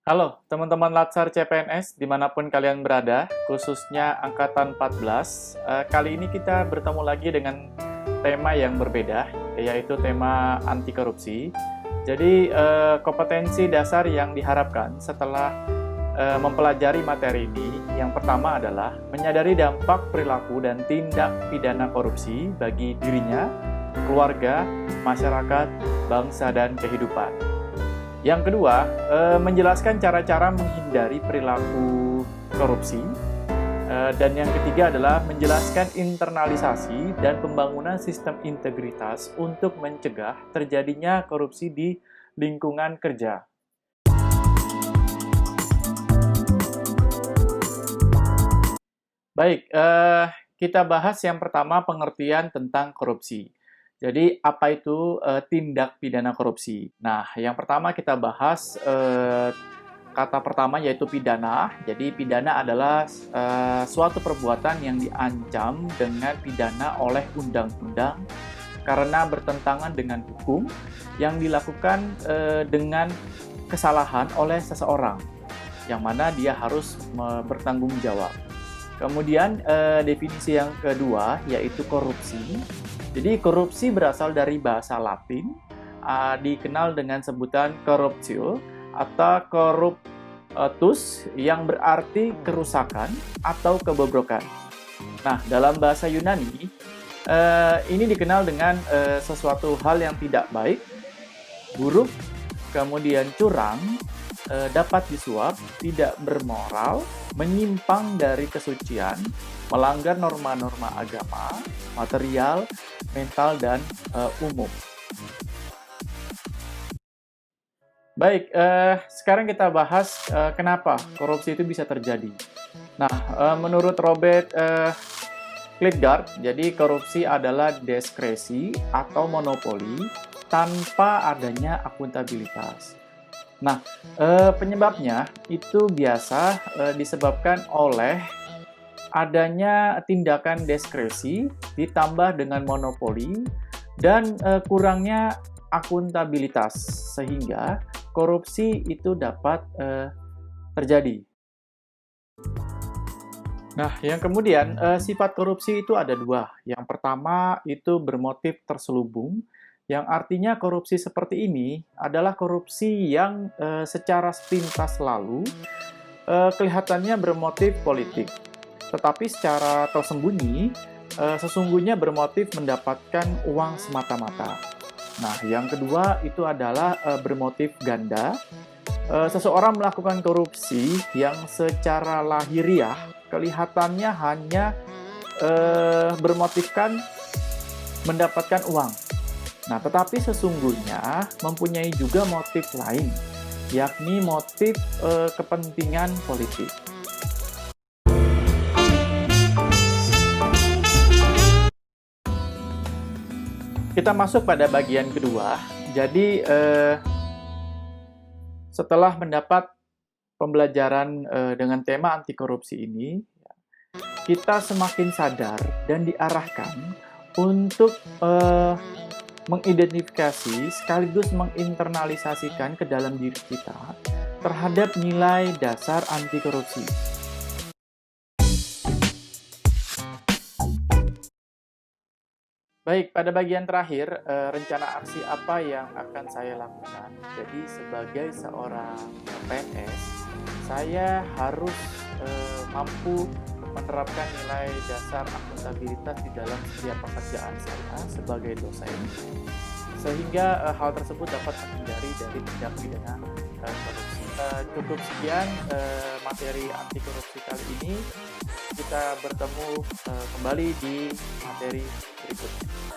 Halo teman-teman Latsar CPNS dimanapun kalian berada, khususnya Angkatan 14. Kali ini kita bertemu lagi dengan tema yang berbeda, yaitu tema anti korupsi. Jadi kompetensi dasar yang diharapkan setelah mempelajari materi ini, yang pertama adalah menyadari dampak perilaku dan tindak pidana korupsi bagi dirinya, keluarga, masyarakat, bangsa, dan kehidupan. Yang kedua, menjelaskan cara-cara menghindari perilaku korupsi. Dan yang ketiga adalah menjelaskan internalisasi dan pembangunan sistem integritas untuk mencegah terjadinya korupsi di lingkungan kerja. Baik, kita bahas yang pertama pengertian tentang korupsi. Jadi, apa itu tindak pidana korupsi? Nah, yang pertama kita bahas kata pertama yaitu pidana. Jadi, pidana adalah suatu perbuatan yang diancam dengan pidana oleh undang-undang karena bertentangan dengan hukum yang dilakukan dengan kesalahan oleh seseorang, yang mana dia harus bertanggung jawab. Kemudian, definisi yang kedua yaitu korupsi. Jadi korupsi berasal dari bahasa Latin, dikenal dengan sebutan corruptio atau corruptus yang berarti kerusakan atau kebobrokan. Nah, dalam bahasa Yunani, ini dikenal dengan sesuatu hal yang tidak baik, buruk, kemudian curang, dapat disuap, tidak bermoral, menyimpang dari kesucian, melanggar norma-norma agama, material, mental, dan umum. Baik, sekarang kita bahas kenapa korupsi itu bisa terjadi. Nah, menurut Robert Klitgaard, jadi korupsi adalah diskresi atau monopoli tanpa adanya akuntabilitas. Nah, penyebabnya itu biasa disebabkan oleh adanya tindakan diskresi ditambah dengan monopoli dan kurangnya akuntabilitas sehingga korupsi itu dapat terjadi. Nah, yang kemudian sifat korupsi itu ada dua. Yang pertama itu bermotif terselubung, yang artinya korupsi seperti ini adalah korupsi yang secara sepintas lalu kelihatannya bermotif politik, tetapi secara tersembunyi sesungguhnya bermotif mendapatkan uang semata-mata. Nah, yang kedua itu adalah bermotif ganda. Seseorang melakukan korupsi yang secara lahiriah kelihatannya hanya bermotifkan mendapatkan uang. Nah, tetapi sesungguhnya mempunyai juga motif lain, yakni motif kepentingan politik. Kita masuk pada bagian kedua. Jadi, setelah mendapat pembelajaran dengan tema anti korupsi ini, kita semakin sadar dan diarahkan untuk mengidentifikasi sekaligus menginternalisasikan ke dalam diri kita terhadap nilai dasar anti korupsi. Baik, pada bagian terakhir, rencana aksi apa yang akan saya lakukan? Jadi sebagai seorang PNS, saya harus mampu menerapkan nilai dasar akuntabilitas di dalam setiap pekerjaan saya sebagai dosen, sehingga hal tersebut dapat menghindari dari tindak pidana korupsi. Cukup sekian materi anti korupsi kali ini. Kita bertemu kembali di materi berikutnya.